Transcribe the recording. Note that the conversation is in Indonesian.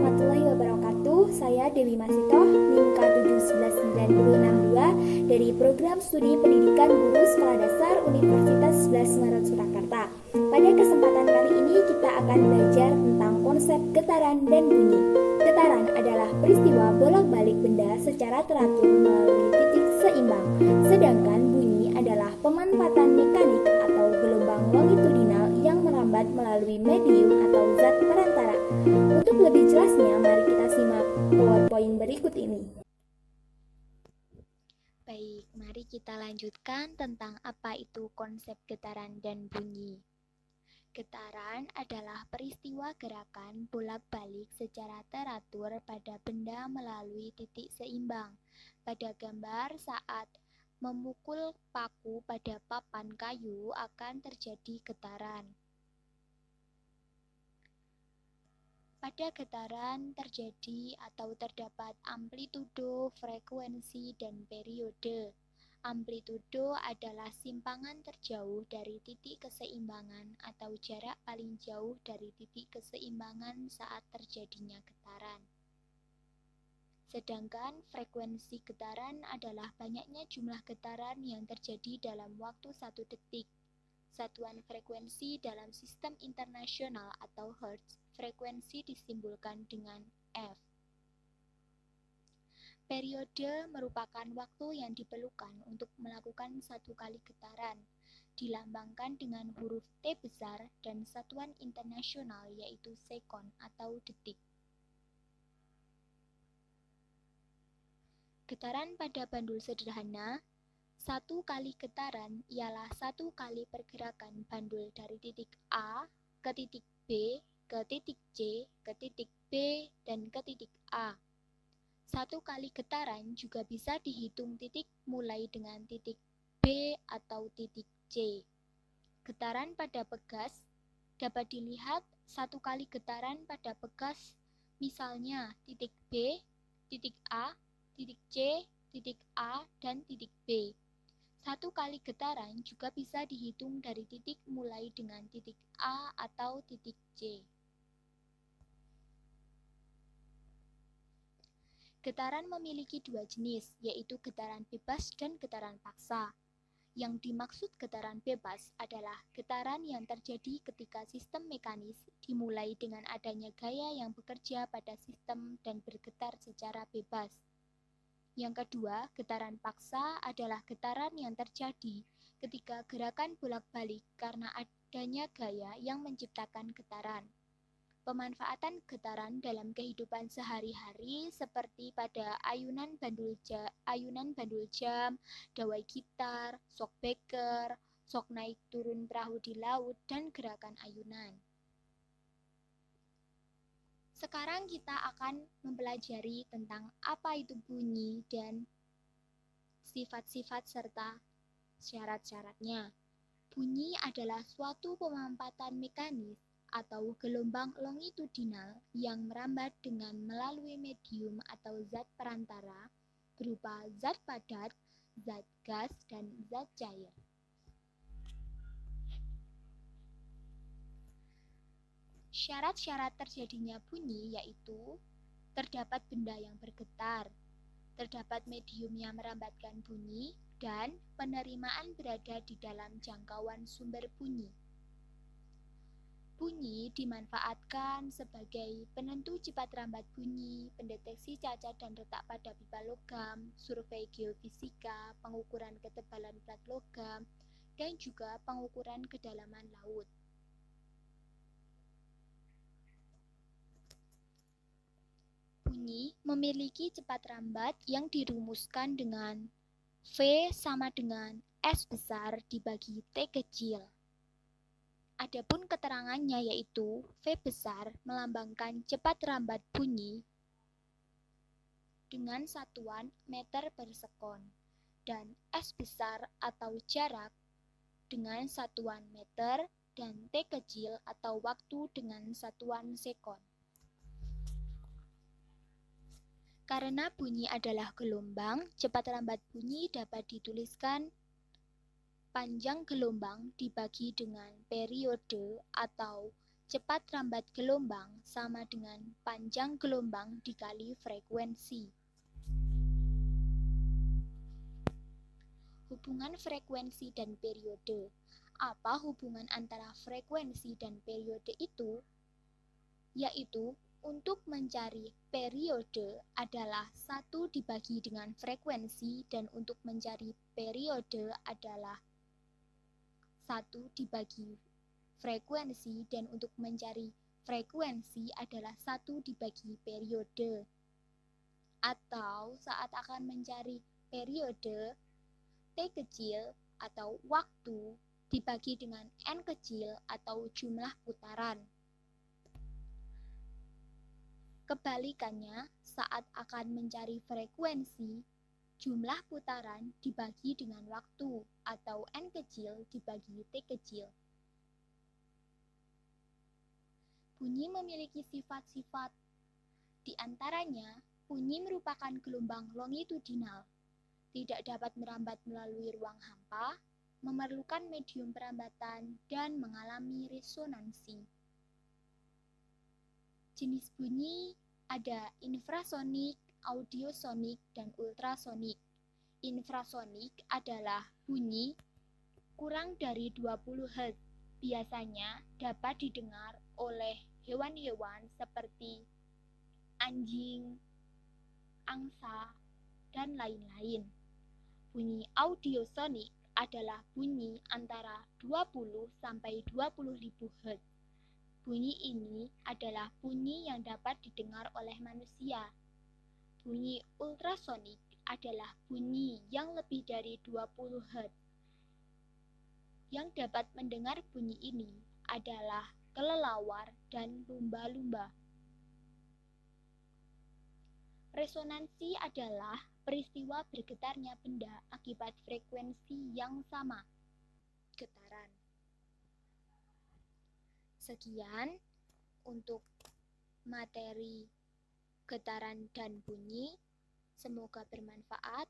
warahmatullahi wabarakatuh. Saya Dewi Masito, NIM K71962 dari Program Studi Pendidikan Guru Sekolah Dasar Universitas 11 Maret Surakarta. Pada kesempatan kali ini kita akan belajar tentang konsep getaran dan bunyi. Getaran adalah peristiwa bolak-balik benda secara teratur melalui titik seimbang, sedangkan bunyi adalah pemanfaatan mekanik atau gelombang longitudinal yang merambat melalui medium atau zat perantara. Untuk lebih jelasnya, mari kita simak PowerPoint berikut ini. Baik, mari kita lanjutkan tentang apa itu konsep getaran dan bunyi. Getaran adalah peristiwa gerakan bolak-balik secara teratur pada benda melalui titik seimbang. Pada gambar, saat memukul paku pada papan kayu akan terjadi getaran. Pada getaran terjadi atau terdapat amplitudo, frekuensi, dan periode. Amplitudo adalah simpangan terjauh dari titik keseimbangan atau jarak paling jauh dari titik keseimbangan saat terjadinya getaran. Sedangkan frekuensi getaran adalah banyaknya jumlah getaran yang terjadi dalam waktu 1 detik. Satuan frekuensi dalam sistem internasional atau Hertz, frekuensi disimbolkan dengan F. Periode merupakan waktu yang diperlukan untuk melakukan satu kali getaran, dilambangkan dengan huruf T besar dan satuan internasional yaitu sekon atau detik. Getaran pada bandul sederhana. Satu kali getaran ialah satu kali pergerakan bandul dari titik A ke titik B, ke titik C, ke titik B, dan ke titik A. Satu kali getaran juga bisa dihitung titik mulai dengan titik B atau titik C. Getaran pada pegas dapat dilihat satu kali getaran pada pegas misalnya titik B, titik A, titik C, titik A, dan titik B. Satu kali getaran juga bisa dihitung dari titik mulai dengan titik A atau titik C. Getaran memiliki dua jenis, yaitu getaran bebas dan getaran paksa. Yang dimaksud getaran bebas adalah getaran yang terjadi ketika sistem mekanis dimulai dengan adanya gaya yang bekerja pada sistem dan bergetar secara bebas. Yang kedua, getaran paksa adalah getaran yang terjadi ketika gerakan bolak-balik karena adanya gaya yang menciptakan getaran. Pemanfaatan getaran dalam kehidupan sehari-hari seperti pada ayunan bandul jam, dawai gitar, sok beker, sok naik turun perahu di laut, dan gerakan ayunan. Sekarang kita akan mempelajari tentang apa itu bunyi dan sifat-sifat serta syarat-syaratnya. Bunyi adalah suatu pemampatan mekanis atau gelombang longitudinal yang merambat dengan melalui medium atau zat perantara berupa zat padat, zat gas, dan zat cair. Syarat-syarat terjadinya bunyi yaitu terdapat benda yang bergetar, terdapat medium yang merambatkan bunyi, dan penerimaan berada di dalam jangkauan sumber bunyi. Bunyi dimanfaatkan sebagai penentu cepat rambat bunyi, pendeteksi cacat dan retak pada pipa logam, survei geofisika, pengukuran ketebalan plat logam, dan juga pengukuran kedalaman laut. Bunyi memiliki cepat rambat yang dirumuskan dengan V sama dengan S besar dibagi T kecil. Adapun keterangannya yaitu V besar melambangkan cepat rambat bunyi dengan satuan meter per sekon dan S besar atau jarak dengan satuan meter dan T kecil atau waktu dengan satuan sekon. Karena bunyi adalah gelombang, cepat rambat bunyi dapat dituliskan panjang gelombang dibagi dengan periode atau Cepat rambat gelombang sama dengan panjang gelombang dikali frekuensi. Hubungan frekuensi dan periode. Apa hubungan antara frekuensi dan periode itu? Yaitu, untuk mencari periode adalah 1 dibagi dengan frekuensi, dan untuk mencari periode adalah 1 dibagi frekuensi, dan untuk mencari frekuensi adalah 1 dibagi periode. Atau saat akan mencari periode, T kecil atau waktu dibagi dengan N kecil atau jumlah putaran. Kebalikannya, saat akan mencari frekuensi, jumlah putaran dibagi dengan waktu atau N kecil dibagi T kecil. Bunyi memiliki sifat-sifat. Di antaranya, bunyi merupakan gelombang longitudinal, tidak dapat merambat melalui ruang hampa, memerlukan medium perambatan, dan mengalami resonansi. Jenis bunyi ada infrasonik, audiosonik, dan ultrasonik. Infrasonik adalah bunyi kurang dari 20 Hz. Biasanya dapat didengar oleh hewan-hewan seperti anjing, angsa, dan lain-lain. Bunyi audiosonik adalah bunyi antara 20 sampai 20.000 Hz. Bunyi ini adalah bunyi yang dapat didengar oleh manusia. Bunyi ultrasonik adalah bunyi yang lebih dari 20 Hz. Yang dapat mendengar bunyi ini adalah kelelawar dan lumba-lumba. Resonansi adalah peristiwa bergetarnya benda akibat frekuensi yang sama. Getaran. Sekian untuk materi getaran dan bunyi. Semoga bermanfaat.